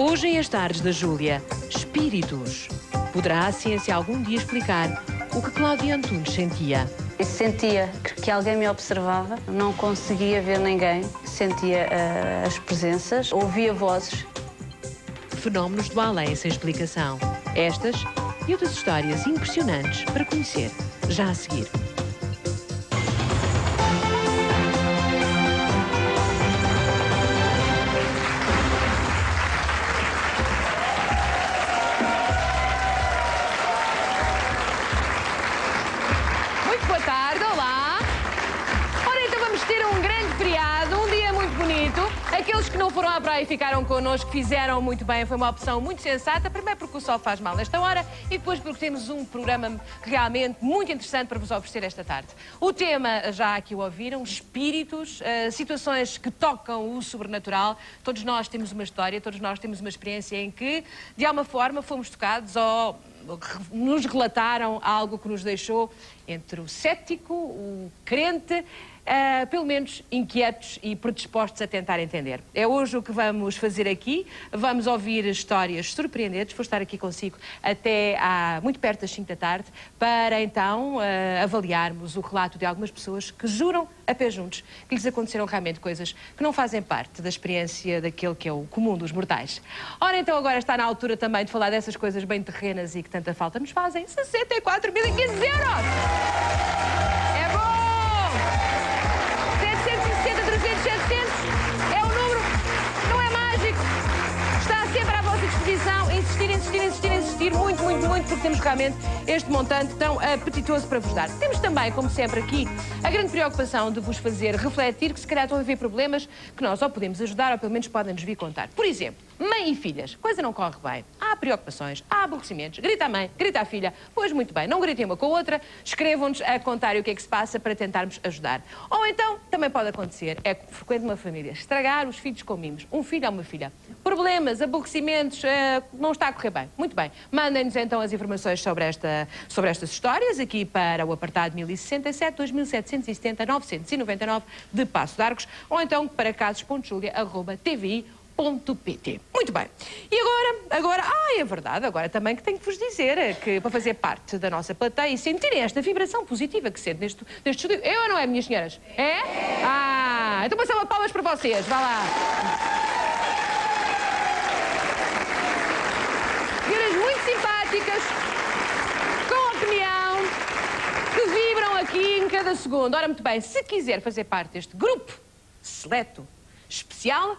Hoje em As Tardes da Júlia, espíritos. Poderá a ciência algum dia explicar o que Cláudia Antunes sentia? Eu sentia que alguém me observava, não conseguia ver ninguém, sentia as presenças, ouvia vozes. Fenómenos do além sem explicação. Estas e outras histórias impressionantes para conhecer já a seguir. Muito boa tarde, olá. Ora, então vamos ter um grande feriado, um dia muito bonito. Aqueles que não foram à praia e ficaram connosco fizeram muito bem, foi uma opção muito sensata. Primeiro porque o sol faz mal nesta hora e depois porque temos um programa realmente muito interessante para vos oferecer esta tarde. O tema, já aqui o ouviram, espíritos, situações que tocam o sobrenatural. Todos nós temos uma história, todos nós temos uma experiência em que, de alguma forma, fomos tocados ou nos relataram algo que nos deixou entre o cético, o crente, pelo menos inquietos e predispostos a tentar entender. É hoje o que vamos fazer aqui. Vamos ouvir histórias surpreendentes. Vou estar aqui consigo até muito perto das 5 da tarde para então avaliarmos o relato de algumas pessoas que juram a pé juntos que lhes aconteceram realmente coisas que não fazem parte da experiência daquele que é o comum dos mortais. Ora, então agora está na altura também de falar dessas coisas bem terrenas e que tanta falta nos fazem. 64.500 euros! É bom! 760, 300, 700 é o número, não é mágico. Está sempre à vossa disposição. Insistir, muito, porque temos realmente este montante tão apetitoso para vos dar. Temos também, como sempre aqui, a grande preocupação de vos fazer refletir que se calhar estão a haver problemas que nós ou podemos ajudar ou pelo menos podem nos vir contar. Por exemplo, mãe e filhas, coisa não corre bem, há preocupações, há aborrecimentos, grita a mãe, grita a filha, pois muito bem, não gritem uma com a outra, escrevam-nos a contar o que é que se passa para tentarmos ajudar. Ou então, também pode acontecer, é frequente uma família, estragar os filhos com mimos, um filho ou uma filha. Problemas, aborrecimentos, não está a correr bem. Muito bem, mandem-nos então as informações sobre estas histórias aqui para o apartado 1067 2770 999 de Passo de Arcos ou então para casos.julia@tvi.pt. Muito bem. E agora, é verdade, agora também que tenho que vos dizer que para fazer parte da nossa plateia e sentirem esta vibração positiva que sente neste estúdio, ou não é, minhas senhoras? É? Então passava palmas para vocês, vá lá. Senhoras muito simpáticas, com opinião, que vibram aqui em cada segundo. Ora, muito bem, se quiser fazer parte deste grupo seleto, especial,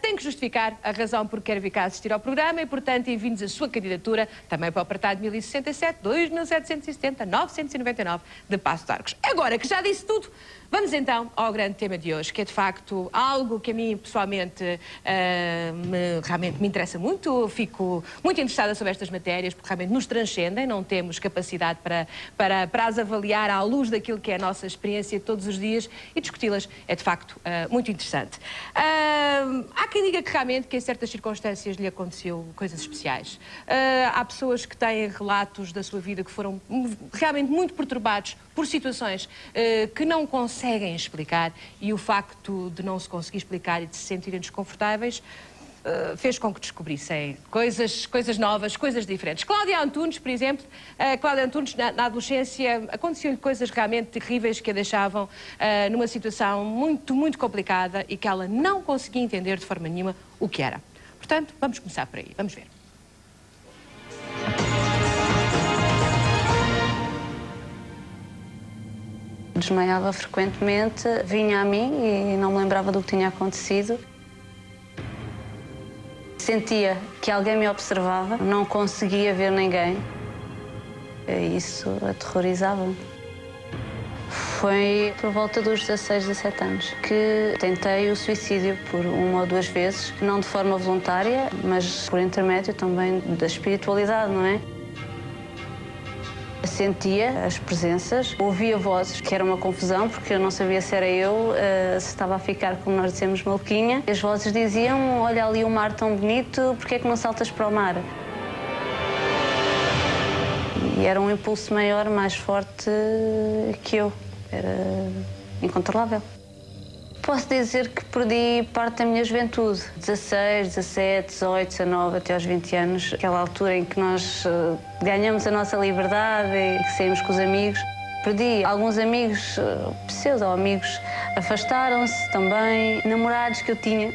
tem que justificar a razão por que quer vir cá assistir ao programa e, portanto, envie-nos a sua candidatura também para o apartado 1067 2770 999 de Passo de Arcos. Agora que já disse tudo, vamos então ao grande tema de hoje, que é de facto algo que a mim pessoalmente realmente me interessa muito. Fico muito interessada sobre estas matérias porque realmente nos transcendem, não temos capacidade para as avaliar à luz daquilo que é a nossa experiência todos os dias e discuti-las é de facto muito interessante. Há quem diga que realmente que em certas circunstâncias lhe aconteceu coisas especiais. Há pessoas que têm relatos da sua vida que foram realmente muito perturbados por situações que não conseguem explicar e o facto de não se conseguir explicar e de se sentirem desconfortáveis fez com que descobrissem coisas novas, coisas diferentes. Cláudia Antunes, por exemplo, Cláudia Antunes na adolescência aconteciam-lhe coisas realmente terríveis que a deixavam numa situação muito, muito complicada e que ela não conseguia entender de forma nenhuma o que era. Portanto, vamos começar por aí, vamos ver. Desmaiava frequentemente, vinha a mim e não me lembrava do que tinha acontecido. Sentia que alguém me observava, não conseguia ver ninguém. Isso aterrorizava-me. Foi por volta dos 16, 17 anos que tentei o suicídio por 1 ou 2 vezes, não de forma voluntária, mas por intermédio também da espiritualidade, não é? Sentia as presenças, ouvia vozes, que era uma confusão, porque eu não sabia se era eu, se estava a ficar, como nós dizemos, maluquinha. As vozes diziam, olha ali o mar tão bonito, porque é que não saltas para o mar? E era um impulso maior, mais forte que eu. Era incontrolável. Posso dizer que perdi parte da minha juventude. 16, 17, 18, 19, até aos 20 anos. Aquela altura em que nós ganhamos a nossa liberdade e que saímos com os amigos. Perdi alguns amigos, pseudo-amigos, afastaram-se também. Namorados que eu tinha,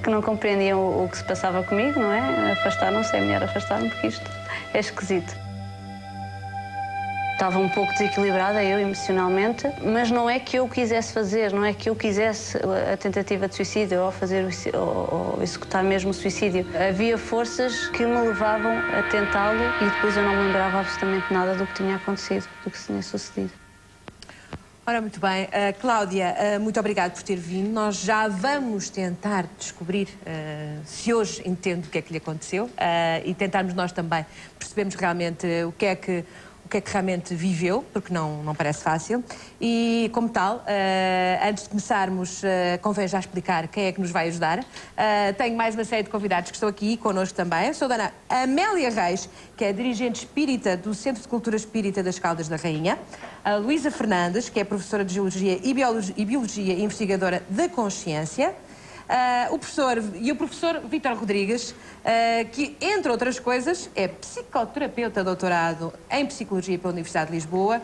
que não compreendiam o que se passava comigo, não é? Afastaram-se, é melhor afastar-me, porque isto é esquisito. Estava um pouco desequilibrada, eu, emocionalmente, mas não é que eu quisesse fazer, não é que eu quisesse a tentativa de suicídio ou fazer ou executar mesmo o suicídio. Havia forças que me levavam a tentá-lo e depois eu não me lembrava absolutamente nada do que tinha acontecido, do que tinha sucedido. Ora, muito bem. Cláudia, muito obrigada por ter vindo. Nós já vamos tentar descobrir se hoje entende o que é que lhe aconteceu e tentarmos nós também percebermos realmente o que é que realmente viveu, porque não parece fácil. E, como tal, antes de começarmos, convém já explicar quem é que nos vai ajudar. Tenho mais uma série de convidados que estão aqui connosco também. Sou a dona Amélia Reis, que é dirigente espírita do Centro de Cultura Espírita das Caldas da Rainha. A Luísa Fernandes, que é professora de Geologia e Biologia e investigadora da Consciência. O professor Vítor Rodrigues, que, entre outras coisas, é psicoterapeuta doutorado em Psicologia pela Universidade de Lisboa,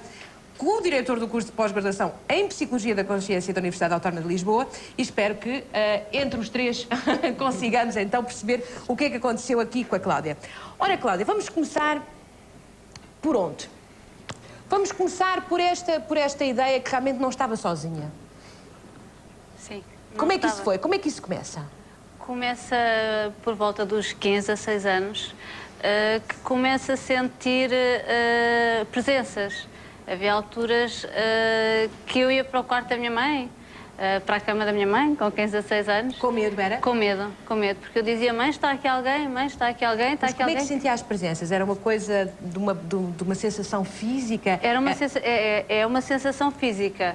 co-diretor do curso de pós-graduação em Psicologia da Consciência da Universidade Autónoma de Lisboa, e espero que, entre os três, consigamos então perceber o que é que aconteceu aqui com a Cláudia. Ora, Cláudia, vamos começar por onde? Vamos começar por esta ideia que realmente não estava sozinha. Sim. Como é que isso foi? Como é que isso começa? Começa por volta dos 15 a 6 anos, que começa a sentir presenças. Havia alturas que eu ia para o quarto da minha mãe, para a cama da minha mãe, com 15 a 6 anos. Com medo, era? Com medo, porque eu dizia: mãe, está aqui alguém, mãe, está aqui alguém, está aqui alguém. Como é que sentia as presenças? Era uma coisa de uma sensação física? Era uma é uma sensação física,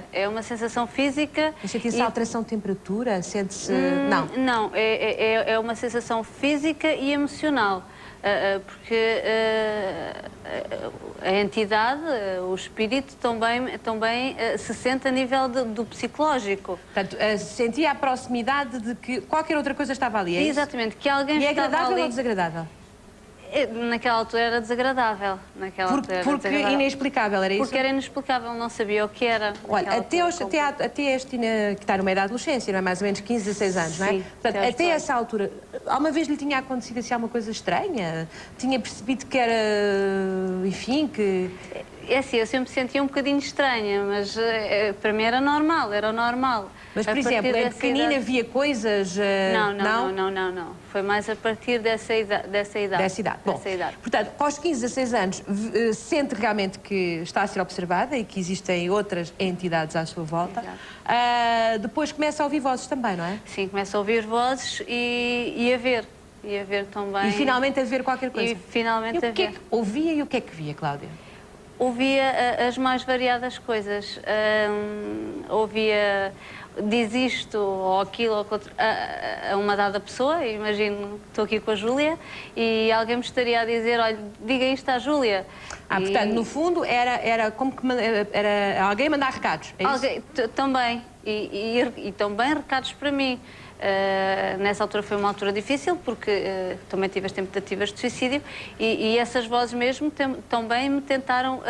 Mas sentia-se alteração de temperatura? Sente-se... Não? Não, é uma sensação física e emocional. Porque a entidade, o espírito, também se sente a nível do psicológico. Portanto, sentia a proximidade de que qualquer outra coisa estava ali, é isso? Exatamente, que alguém estava ali. E é agradável ali... ou desagradável? Naquela altura era desagradável. Porque inexplicável, era isso? Porque era inexplicável, não sabia o que era. Olha, até este que está no meio da adolescência, não é? Mais ou menos 15, 16 anos, não é? Sim, portanto, até essa altura, alguma vez lhe tinha acontecido assim alguma coisa estranha? Tinha percebido que era, enfim, que... É assim, eu sempre sentia um bocadinho estranha, mas para mim era normal, Mas, por exemplo, em pequenina havia coisas... Não. Foi mais a partir dessa idade. Bom, portanto, aos 15, 16 anos, sente realmente que está a ser observada e que existem outras entidades à sua volta. Depois começa a ouvir vozes também, não é? Sim, começa a ouvir vozes e a ver. E a ver também. E finalmente a ver qualquer coisa. E finalmente a ver. O que é que ouvia e o que é que via, Cláudia? Ouvia as mais variadas coisas. Ouvia, diz isto ou aquilo ou outro, a uma dada pessoa. Imagino que estou aqui com a Júlia e alguém me estaria a dizer: olha, diga isto à Júlia. Portanto, no fundo, era como que era alguém mandar recados, é isso? Também. E também recados para mim. Nessa altura foi uma altura difícil porque também tive as tentativas de suicídio e essas vozes mesmo também me tentaram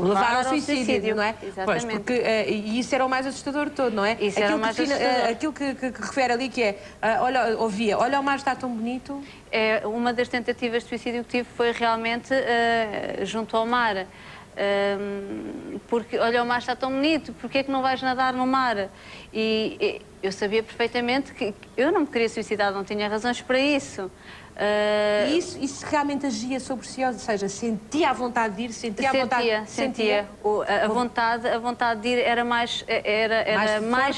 levar ao suicídio, não é? Exatamente. Pois, porque e isso era o mais assustador de todo, não é? Isso era o mais assustador. Aquilo que refere ali que é, olha o mar está tão bonito. Uma das tentativas de suicídio que tive foi realmente junto ao mar. Porque, olha, o mar está tão bonito, porque é que não vais nadar no mar? E eu sabia perfeitamente que eu não me queria suicidar, não tinha razões para isso. E isso realmente agia sobre si, ou seja, sentia a vontade de ir, sentia. A vontade de ir era mais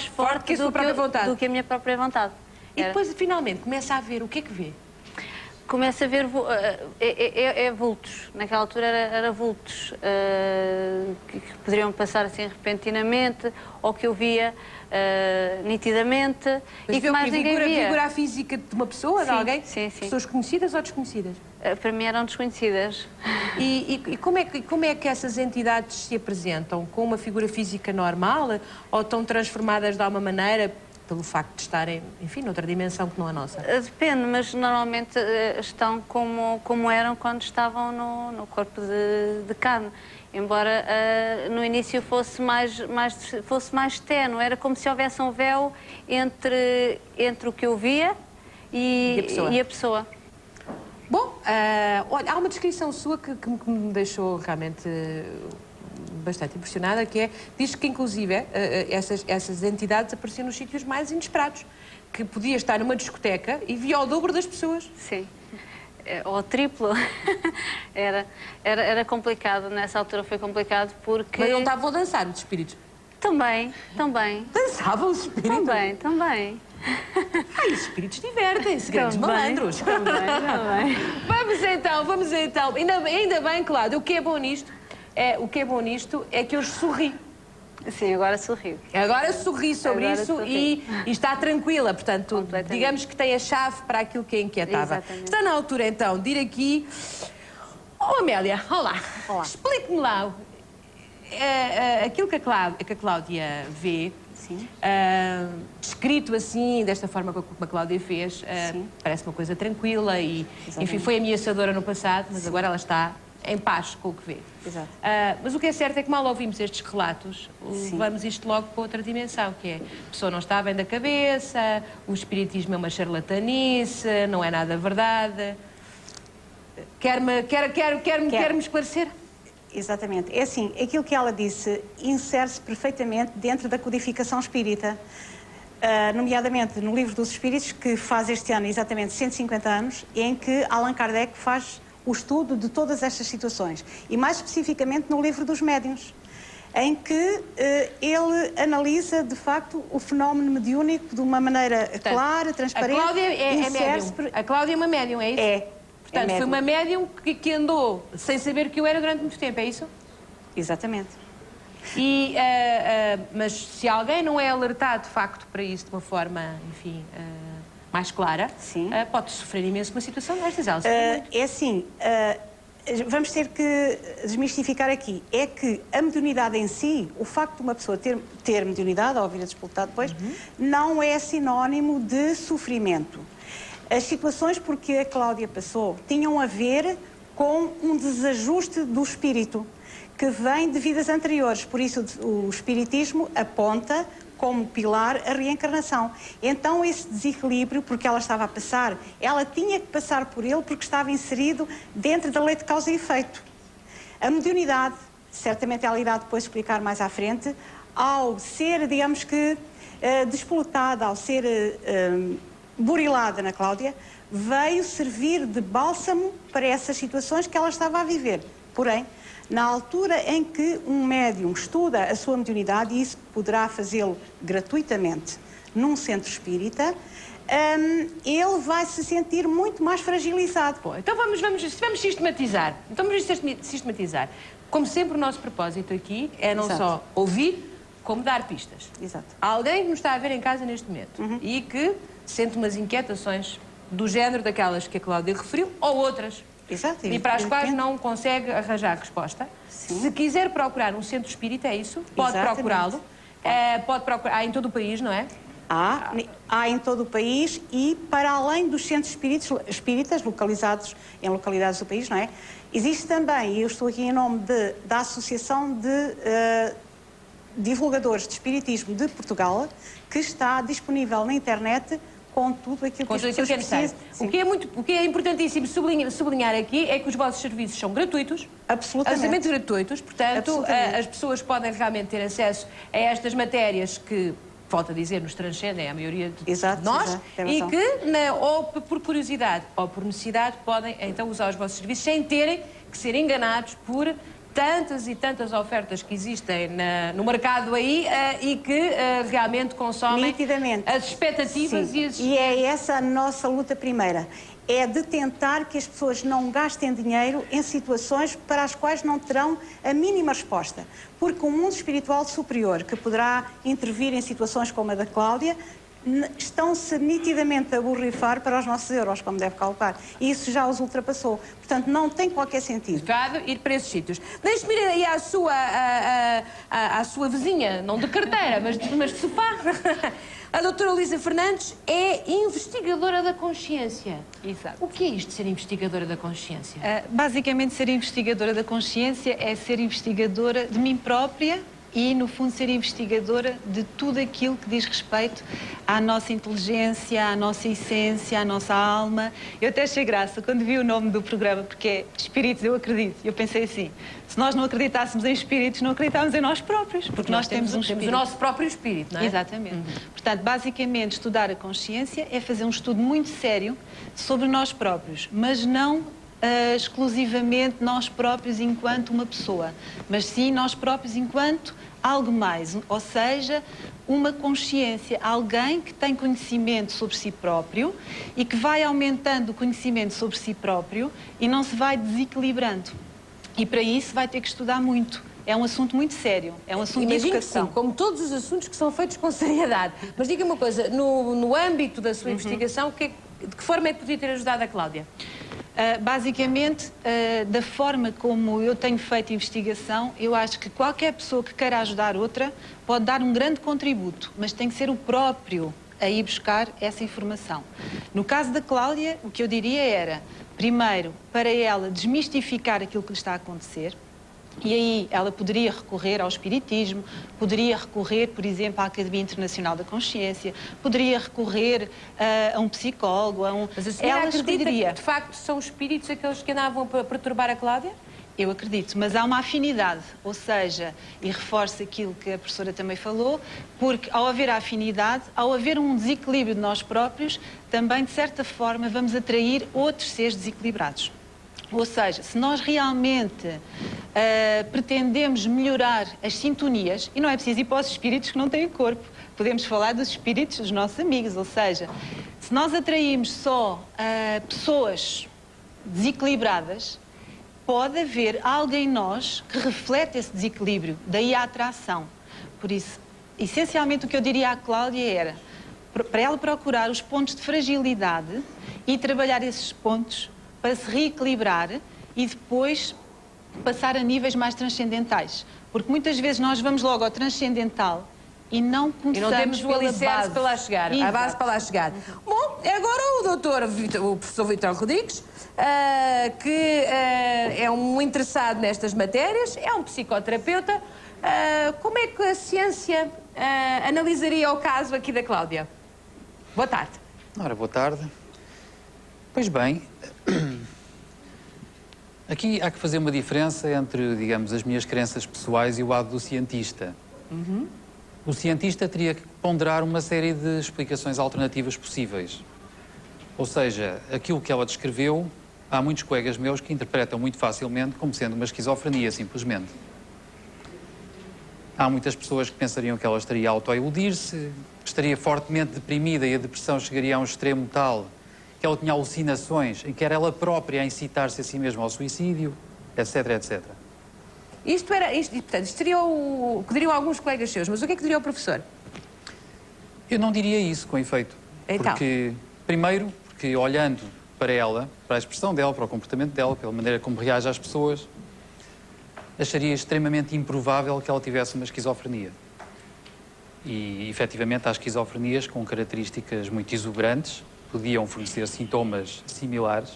forte do que a minha própria vontade. Do que a minha própria vontade. E depois, finalmente, começa a ver, o que é que vê? Começa a ver vultos. Naquela altura era vultos que poderiam passar assim repentinamente ou que eu via nitidamente. Mas e que mais ninguém via. Figura física de uma pessoa, de alguém? Sim, sim. Pessoas conhecidas ou desconhecidas? Para mim eram desconhecidas. E como é que essas entidades se apresentam? Com uma figura física normal ou estão transformadas de alguma maneira pelo facto de estarem, enfim, noutra dimensão que não a nossa? Depende, mas normalmente estão como eram quando estavam no corpo de carne. Embora no início fosse mais ténue, era como se houvesse um véu entre o que eu via e a pessoa. Bom, olha, há uma descrição sua que me deixou realmente bastante impressionada, que é, diz que inclusive essas entidades apareciam nos sítios mais inesperados, que podia estar numa discoteca e via o dobro das pessoas. Sim, ou triplo. Era complicado, nessa altura foi complicado porque... Mas não estavam a dançar os espíritos? Também. Dançavam os espíritos? Também. Ai, os espíritos divertem-se, grandes malandros. Também. Vamos então. Ainda bem, Cláudia, o que é bom nisto é que eu sorri. Sim, agora sorri. Agora sorri sobre isso e está tranquila. Portanto, digamos que tem a chave para aquilo que a inquietava. Exatamente. Está na altura, então, de ir aqui... Oh, Amélia, olá. Explique-me lá aquilo que a Cláudia vê. Sim. Descrito assim, desta forma como a Cláudia fez, parece uma coisa tranquila e, enfim, foi ameaçadora no passado, mas agora ela está em paz com o que vê. Exato. Mas o que é certo é que mal ouvimos estes relatos, levamos isto logo para outra dimensão, que é a pessoa não está bem da cabeça, o espiritismo é uma charlatanice, não é nada verdade. Quer-me esclarecer? Exatamente. É assim, aquilo que ela disse insere-se perfeitamente dentro da codificação espírita. Nomeadamente no Livro dos Espíritos, que faz este ano exatamente 150 anos, em que Allan Kardec faz o estudo de todas estas situações. E mais especificamente no Livro dos Médiuns, em que ele analisa, de facto, o fenómeno mediúnico de uma maneira clara, transparente. A Cláudia é médium. A Cláudia é uma médium, é isso? É. Portanto, foi uma médium que andou sem saber que eu era durante muito tempo, é isso? Exatamente. Mas se alguém não é alertado, de facto, para isso de uma forma, enfim, mais clara, pode sofrer imenso com uma situação destas. É assim, vamos ter que desmistificar aqui. É que a mediunidade em si, o facto de uma pessoa ter mediunidade, ao vir a despoltar depois, não é sinónimo de sofrimento. As situações por que a Cláudia passou tinham a ver com um desajuste do espírito, que vem de vidas anteriores. Por isso o espiritismo aponta como pilar a reencarnação. Então esse desequilíbrio, porque ela estava a passar, ela tinha que passar por ele porque estava inserido dentro da lei de causa e efeito. A mediunidade, certamente ela irá depois explicar mais à frente, ao ser, digamos que, despoletada, ao ser burilada na Cláudia, veio servir de bálsamo para essas situações que ela estava a viver. Porém, na altura em que um médium estuda a sua mediunidade, e isso poderá fazê-lo gratuitamente num centro espírita, ele vai se sentir muito mais fragilizado. Bom, então vamos sistematizar. Como sempre, o nosso propósito aqui é não só ouvir, como dar pistas. Exato. Há alguém que nos está a ver em casa neste momento e que sente umas inquietações do género daquelas que a Cláudia referiu ou outras. Exato. E para as quais não consegue arranjar resposta. Sim. Se quiser procurar um centro espírita, é isso? Pode procurá-lo. Pode procurar. Há em todo o país, não é? Há em todo o país e para além dos centros espíritas localizados em localidades do país, não é? Existe também, e eu estou aqui em nome da Associação de Divulgadores de Espiritismo de Portugal, que está disponível na internet com tudo aquilo que as pessoas precisam. O que é importantíssimo sublinhar aqui é que os vossos serviços são gratuitos. Absolutamente. Gratuitos. Portanto, as pessoas podem realmente ter acesso a estas matérias que, volto a dizer, nos transcendem a maioria de nós e que, ou por curiosidade ou por necessidade, podem então usar os vossos serviços sem terem que ser enganados por tantas e tantas ofertas que existem no mercado aí e que realmente consomem Nitidamente. as expectativas. Sim. E é essa a nossa luta primeira. É de tentar que as pessoas não gastem dinheiro em situações para as quais não terão a mínima resposta. Porque um mundo espiritual superior, que poderá intervir em situações como a da Cláudia, estão-se nitidamente a borrifar para os nossos euros, como deve calcular. E isso já os ultrapassou. Portanto, não tem qualquer sentido. Ir para esses sítios. Deixe-me ir aí à sua vizinha, não de carteira, mas de sofá. A doutora Luísa Fernandes é investigadora da consciência. Exato. O que é isto de ser investigadora da consciência? Basicamente, ser investigadora da consciência é ser investigadora de mim própria e, no fundo, ser investigadora de tudo aquilo que diz respeito à nossa inteligência, à nossa essência, à nossa alma. Eu até achei graça quando vi o nome do programa, porque é Espíritos, eu acredito. Eu pensei assim, se nós não acreditássemos em espíritos, não acreditávamos em nós próprios, porque nós temos um espírito. Temos o nosso próprio espírito, não é? Exatamente. Portanto, basicamente, estudar a consciência é fazer um estudo muito sério sobre nós próprios, mas não exclusivamente nós próprios enquanto uma pessoa, mas sim nós próprios enquanto algo mais, ou seja, uma consciência, alguém que tem conhecimento sobre si próprio e que vai aumentando o conhecimento sobre si próprio e não se vai desequilibrando. E para isso vai ter que estudar muito. É um assunto muito sério, é um assunto de educação. Sim, como todos os assuntos que são feitos com seriedade. Mas diga uma coisa, no âmbito da sua investigação, de que forma é que podia ter ajudado a Cláudia? Basicamente, da forma como eu tenho feito investigação, eu acho que qualquer pessoa que queira ajudar outra pode dar um grande contributo, mas tem que ser o próprio a ir buscar essa informação. No caso da Cláudia, o que eu diria era, primeiro, para ela desmistificar aquilo que lhe está a acontecer, e aí ela poderia recorrer ao espiritismo, poderia recorrer, por exemplo, à Academia Internacional da Consciência, poderia recorrer a um psicólogo, a um... Mas a senhora acredita que, de facto, são os espíritos aqueles que andavam a perturbar a Cláudia? Eu acredito, mas há uma afinidade, ou seja, e reforço aquilo que a professora também falou, porque ao haver a afinidade, ao haver um desequilíbrio de nós próprios, também, de certa forma, vamos atrair outros seres desequilibrados. Ou seja, se nós realmente pretendemos melhorar as sintonias, e não é preciso ir para os espíritos que não têm corpo, podemos falar dos espíritos dos nossos amigos, ou seja, se nós atraímos só pessoas desequilibradas, pode haver algo em nós que reflete esse desequilíbrio, daí a atração. Por isso, essencialmente o que eu diria à Cláudia era, para ela procurar os pontos de fragilidade e trabalhar esses pontos para se reequilibrar e depois passar a níveis mais transcendentais. Porque muitas vezes nós vamos logo ao transcendental e não começamos e não temos o alicerce para lá chegar, a base para lá chegar. Bom, agora o professor Vítor Rodrigues, que é um interessado nestas matérias, é um psicoterapeuta. Como é que a ciência analisaria o caso aqui da Cláudia? Boa tarde. Ora, boa tarde. Pois bem, aqui há que fazer uma diferença entre, digamos, as minhas crenças pessoais e o lado do cientista. O cientista teria que ponderar uma série de explicações alternativas possíveis. Ou seja, aquilo que ela descreveu, há muitos colegas meus que interpretam muito facilmente como sendo uma esquizofrenia, simplesmente. Há muitas pessoas que pensariam que ela estaria a auto-iludir-se, estaria fortemente deprimida e a depressão chegaria a um extremo tal que ela tinha alucinações em que era ela própria a incitar-se a si mesma ao suicídio, etc, etc. Portanto, isto seria o que diriam alguns colegas seus, mas o que é que diria o professor? Eu não diria isso, com efeito. Então? Porque, primeiro, porque olhando para ela, para a expressão dela, para o comportamento dela, pela maneira como reage às pessoas, acharia extremamente improvável que ela tivesse uma esquizofrenia. E, efetivamente, há esquizofrenias com características muito exuberantes, podiam fornecer sintomas similares,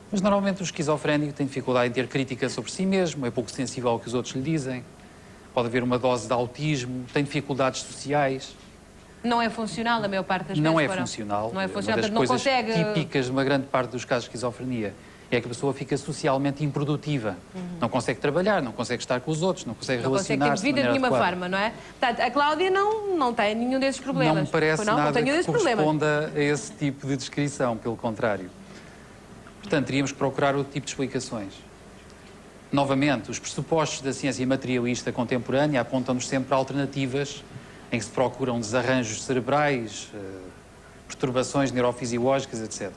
mas normalmente o esquizofrénico tem dificuldade em ter crítica sobre si mesmo, é pouco sensível ao que os outros lhe dizem, pode haver uma dose de autismo, tem dificuldades sociais. Não é funcional a maior parte das vezes? Não é funcional. Não é funcional, uma das não coisas consegue... típicas de uma grande parte dos casos de esquizofrenia é que a pessoa fica socialmente improdutiva. Não consegue trabalhar, não consegue estar com os outros, não consegue relacionar-se. Não consegue ter vida de nenhuma forma, não é? Portanto, a Cláudia não tem nenhum desses problemas. Não me parece nada que corresponda problemas. a esse tipo de descrição, pelo contrário. Portanto, teríamos que procurar outro tipo de explicações. Novamente, os pressupostos da ciência materialista contemporânea apontam-nos sempre a alternativas em que se procuram desarranjos cerebrais, perturbações neurofisiológicas, etc.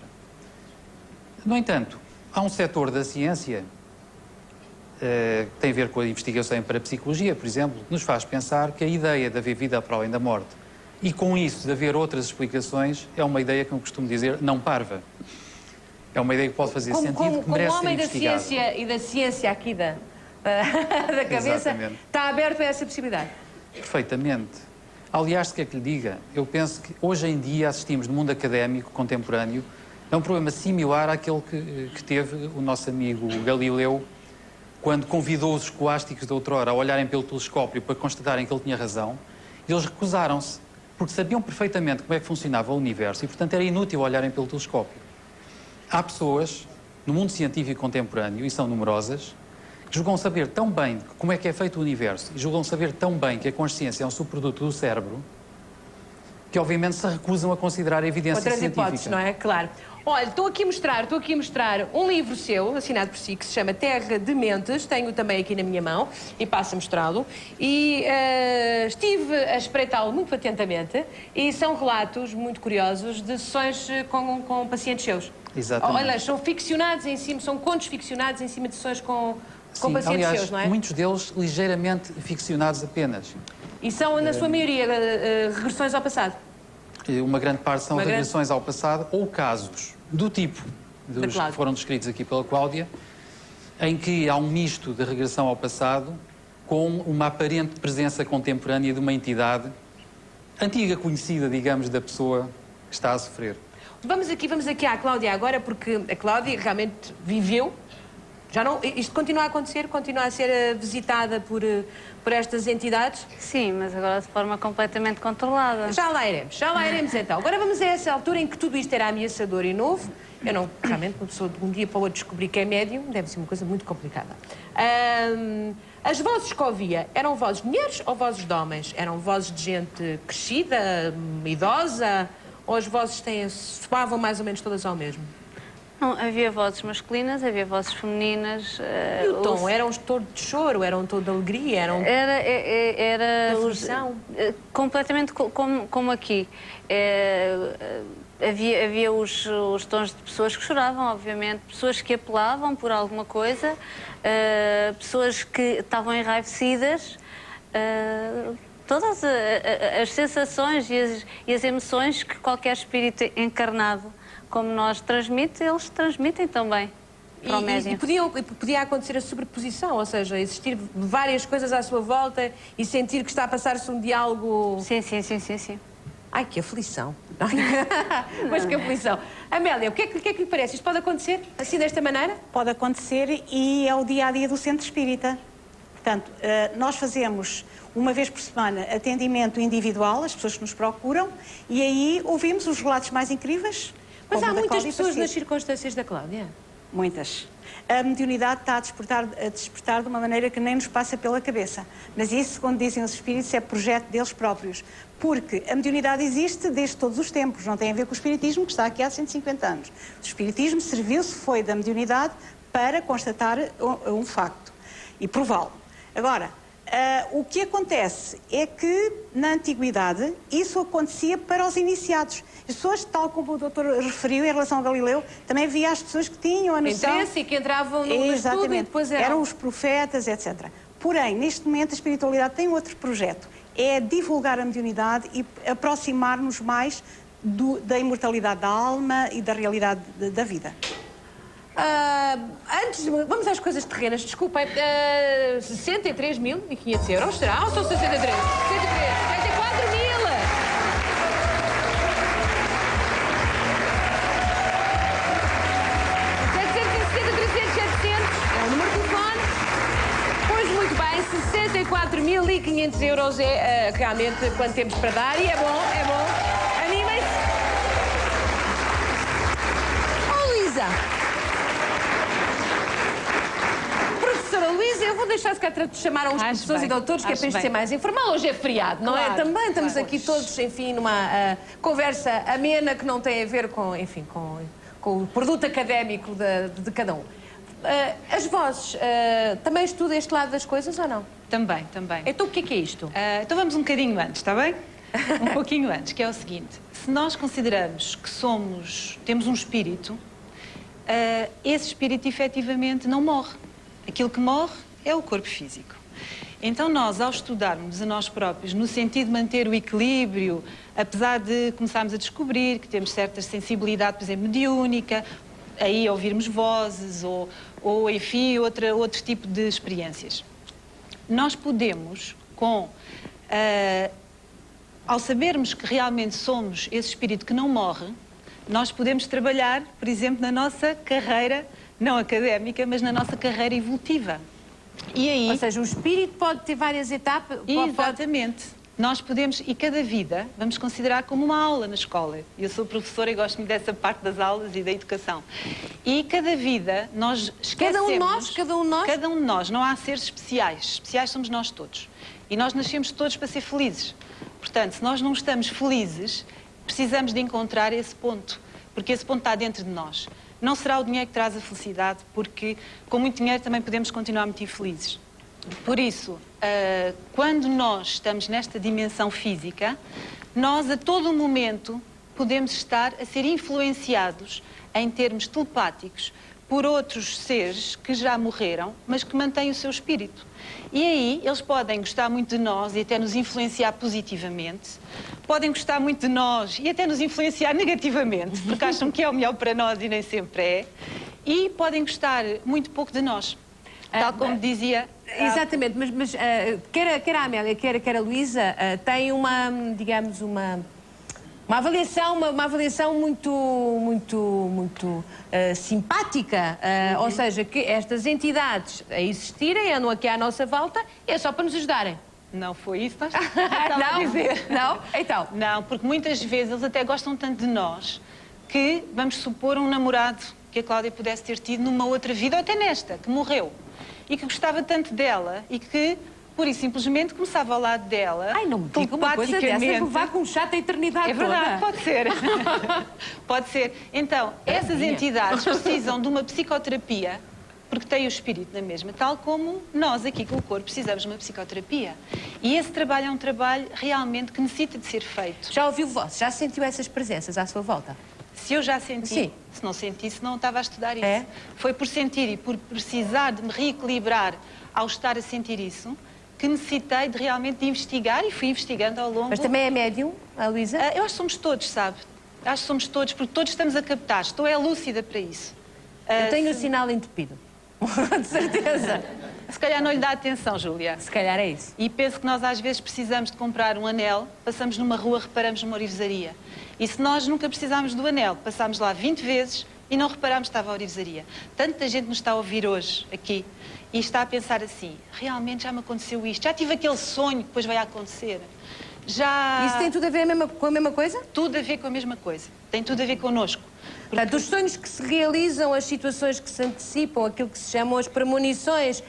No entanto, há um setor da ciência que tem a ver com a investigação em parapsicologia, por exemplo, que nos faz pensar que a ideia de haver vida para além da morte e, com isso, de haver outras explicações, é uma ideia que eu costumo dizer não parva. É uma ideia que pode fazer sentido, que merece ser homem da investigada. ciência e da ciência aqui da cabeça, Exatamente. está aberto a essa possibilidade. Perfeitamente. Aliás, se quer que lhe diga, eu penso que hoje em dia assistimos no mundo académico contemporâneo a um problema similar àquele que teve o nosso amigo Galileu quando convidou os escolásticos de outrora a olharem pelo telescópio para constatarem que ele tinha razão. Eles recusaram-se, porque sabiam perfeitamente como é que funcionava o universo e, portanto, era inútil olharem pelo telescópio. Há pessoas no mundo científico contemporâneo, e são numerosas, que julgam saber tão bem como é que é feito o universo e julgam saber tão bem que a consciência é um subproduto do cérebro que, obviamente, se recusam a considerar a evidência Outras científica. hipóteses, não é? Claro. Olha, estou aqui a mostrar um livro seu, assinado por si, que se chama Terra de Mentes. Tenho também aqui na minha mão e passo a mostrá-lo. E estive a espreitá-lo muito atentamente e são relatos muito curiosos de sessões com pacientes seus. Exatamente. Olha, são ficcionados em cima, são contos ficcionados em cima de sessões com Sim, pacientes aliás, seus, não é? muitos deles ligeiramente ficcionados apenas. E são, na sua maioria, regressões ao passado. Uma grande parte são Uma grande- regressões ao passado ou casos do tipo dos Cláudia. que foram descritos aqui pela Cláudia, em que há um misto de regressão ao passado com uma aparente presença contemporânea de uma entidade antiga, conhecida, digamos, da pessoa que está a sofrer. Vamos aqui à Cláudia agora, porque a Cláudia realmente viveu. Já não, isto continua a acontecer, continua a ser visitada por estas entidades. Sim, mas agora de forma completamente controlada. Já lá iremos então. Agora vamos a essa altura em que tudo isto era ameaçador e novo. Eu não, realmente, uma pessoa de um dia para o outro descobrir que é médium, deve ser uma coisa muito complicada. As vozes que ouvia eram vozes de mulheres ou vozes de homens? Eram vozes de gente crescida, idosa? Ou as vozes soavam mais ou menos todas ao mesmo? Não, havia vozes masculinas, havia vozes femininas. E o tom? Era um tom de choro? Era um tom de alegria? Era De aflição? completamente como aqui. Havia os tons de pessoas que choravam, obviamente, pessoas que apelavam por alguma coisa, pessoas que estavam enraivecidas. Todas as sensações e as emoções que qualquer espírito encarnado como nós transmite, eles transmitem também para o médium. E podia acontecer a sobreposição, ou seja, existir várias coisas à sua volta e sentir que está a passar-se um diálogo... Sim. Ai, que aflição. Mas que aflição. Amélia, o que é que lhe parece? Isto pode acontecer assim, desta maneira? Pode acontecer e é o dia-a-dia do centro espírita. Portanto, nós fazemos uma vez por semana atendimento individual, as pessoas que nos procuram, e aí ouvimos os relatos mais incríveis. Mas como há o da muitas Cláudia pessoas Pacheco. nas circunstâncias da Cláudia. Muitas. A mediunidade está a despertar de uma maneira que nem nos passa pela cabeça. Mas isso, quando dizem os espíritos, é projeto deles próprios. Porque a mediunidade existe desde todos os tempos, não tem a ver com o espiritismo, que está aqui há 150 anos. O espiritismo serviu-se, foi da mediunidade para constatar um facto e prová-lo. Agora, o que acontece é que, na antiguidade, isso acontecia para os iniciados. As pessoas, tal como o doutor referiu em relação ao Galileu, também havia as pessoas que tinham a noção... Interesse e que entravam no estudo e Exatamente. depois Eram os profetas, etc. Porém, neste momento, a espiritualidade tem outro projeto. É divulgar a mediunidade e aproximar-nos mais da imortalidade da alma e da realidade da vida. Vamos às coisas terrenas, desculpem. 63.500 euros, será? Ou são 63? 64 mil! É o número de telefone. Pois muito bem, 64.500 euros é realmente quanto temos para dar e é bom. Animem-se. Oh, Luísa! Professora Luísa, eu vou deixar se cá chamaram os professores e doutores, que é para isto ser mais informal. Hoje é feriado, não é? Também estamos aqui todos, enfim, numa conversa amena que não tem a ver com, enfim, com o produto académico de cada um. As vozes, também estuda este lado das coisas ou não? Também, também. Então o que é isto? Então vamos um bocadinho antes, está bem? Um pouquinho antes, que é o seguinte. Se nós consideramos que temos um espírito, esse espírito efetivamente não morre. Aquilo que morre é o corpo físico. Então nós, ao estudarmos a nós próprios, no sentido de manter o equilíbrio, apesar de começarmos a descobrir que temos certa sensibilidade, por exemplo, mediúnica, aí ouvirmos vozes ou enfim, outro tipo de experiências. Nós podemos, ao sabermos que realmente somos esse espírito que não morre, nós podemos trabalhar, por exemplo, na nossa carreira, não académica, mas na nossa carreira evolutiva. E aí... Ou seja, o espírito pode ter várias etapas? Exatamente. Nós podemos, e cada vida, vamos considerar como uma aula na escola. Eu sou professora e gosto muito dessa parte das aulas e da educação. E cada vida, nós esquecemos... Cada um de nós? Cada um de nós. Não há seres especiais. Especiais somos nós todos. E nós nascemos todos para ser felizes. Portanto, se nós não estamos felizes, precisamos de encontrar esse ponto. Porque esse ponto está dentro de nós. Não será o dinheiro que traz a felicidade, porque com muito dinheiro também podemos continuar muito infelizes. Por isso, quando nós estamos nesta dimensão física, nós a todo momento podemos estar a ser influenciados em termos telepáticos por outros seres que já morreram, mas que mantêm o seu espírito. E aí eles podem gostar muito de nós e até nos influenciar positivamente, podem gostar muito de nós e até nos influenciar negativamente, porque acham que é o melhor para nós e nem sempre é, e podem gostar muito pouco de nós. Tal como dizia... Exatamente, mas quer a Amélia, quer a Luísa, têm digamos, uma avaliação muito simpática, ou seja, que estas entidades a existirem, andam aqui à nossa volta, é só para nos ajudarem. Não foi isso que nós estávamos a dizer. Não? Então? Não, porque muitas vezes eles até gostam tanto de nós que, vamos supor, um namorado que a Cláudia pudesse ter tido numa outra vida, ou até nesta, que morreu, e que gostava tanto dela e que, pura e simplesmente, começava ao lado dela. Ai, não me diga uma coisa dessas, levar com um chato a eternidade toda. É verdade, toda. pode ser. Pode ser. Então, essas entidades precisam de uma psicoterapia, porque têm o espírito na mesma, tal como nós aqui com o corpo precisamos de uma psicoterapia. E esse trabalho é um trabalho realmente que necessita de ser feito. Já ouviu voz? Já sentiu essas presenças à sua volta? Se eu já senti, sim. Se não sentisse, não estava a estudar isso. É? Foi por sentir e por precisar de me reequilibrar ao estar a sentir isso, que necessitei de realmente investigar e fui investigando ao longo... Mas também é médium, a Luísa? Eu acho que somos todos, sabe? Acho que somos todos, porque todos estamos a captar. Estou lúcida para isso. Eu tenho o sinal entupido. De certeza. Se calhar não lhe dá atenção, Júlia. Se calhar é isso. E penso que nós às vezes precisamos de comprar um anel, passamos numa rua, reparamos numa orivesaria. E se nós nunca precisámos do anel, passámos lá 20 vezes e não reparámos que estava a orivesaria. Tanta gente nos está a ouvir hoje, aqui, e está a pensar assim, realmente já me aconteceu isto, já tive aquele sonho que depois vai acontecer. Já... Isso tem tudo a ver com a mesma coisa? Tudo a ver com a mesma coisa. Tem tudo a ver connosco. Portanto, os sonhos que se realizam, as situações que se antecipam, aquilo que se chamam as premonições,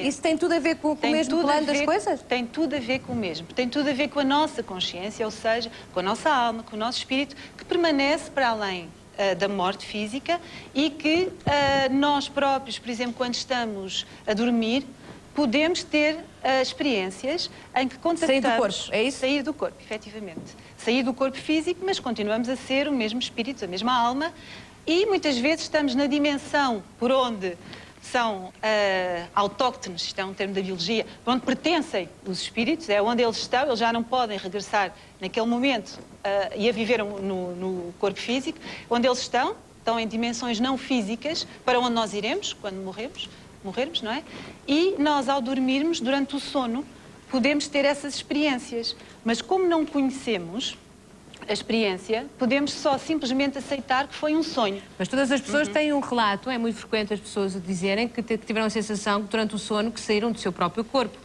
isso tem tudo a ver com o mesmo plano das coisas? Tem tudo a ver com o mesmo. Tem tudo a ver com a nossa consciência, ou seja, com a nossa alma, com o nosso espírito, que permanece para além da morte física e que nós próprios, por exemplo, quando estamos a dormir, podemos ter experiências em que contactamos... Sair do corpo, é isso? Sair do corpo, efetivamente. Sair do corpo físico, mas continuamos a ser o mesmo espírito, a mesma alma, e muitas vezes estamos na dimensão por onde são autóctones, isto é um termo da biologia, por onde pertencem os espíritos, é onde eles estão, eles já não podem regressar naquele momento e a viver no corpo físico, onde eles estão em dimensões não físicas, para onde nós iremos quando morrermos, não é? E nós, ao dormirmos, durante o sono, podemos ter essas experiências. Mas como não conhecemos a experiência, podemos só simplesmente aceitar que foi um sonho. Mas todas as pessoas têm um relato, é muito frequente as pessoas dizerem que tiveram a sensação durante o sono que saíram do seu próprio corpo.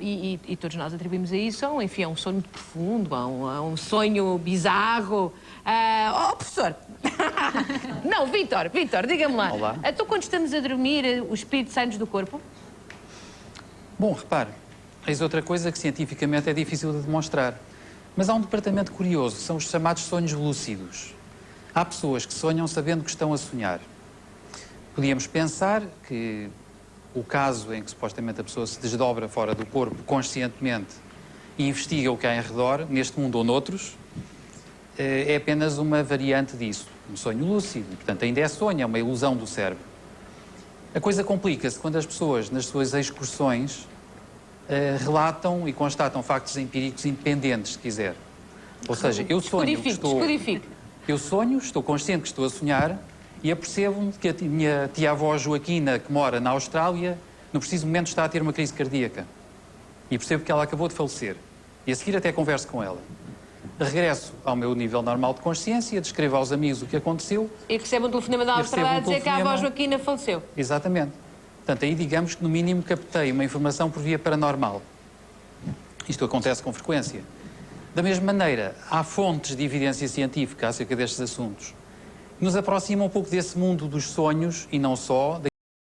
E todos nós atribuímos a isso, enfim, a um sonho muito profundo, a um sonho bizarro. Professor! Não, Vítor, diga-me lá. Olá. Então, quando estamos a dormir, o espírito sai-nos do corpo? Bom, repare, eis outra coisa que cientificamente é difícil de demonstrar. Mas há um departamento curioso, são os chamados sonhos lúcidos. Há pessoas que sonham sabendo que estão a sonhar. Podíamos pensar que o caso em que supostamente a pessoa se desdobra fora do corpo conscientemente e investiga o que há em redor, neste mundo ou noutros, é apenas uma variante disso, um sonho lúcido, portanto ainda é sonho, é uma ilusão do cérebro. A coisa complica-se quando as pessoas, nas suas excursões, relatam e constatam factos empíricos independentes, se quiser. Ou seja, eu sonho que estou consciente que estou a sonhar e apercebo-me que a minha tia-avó Joaquina, que mora na Austrália, no preciso momento está a ter uma crise cardíaca. E percebo que ela acabou de falecer. E a seguir até converso com ela. Regresso ao meu nível normal de consciência, descrevo aos amigos o que aconteceu. E recebe um telefonema da Austrália a dizer que a avó Joaquina faleceu. Exatamente. Portanto, aí digamos que no mínimo captei uma informação por via paranormal. Isto acontece com frequência. Da mesma maneira, há fontes de evidência científica acerca destes assuntos que nos aproximam um pouco desse mundo dos sonhos e não só,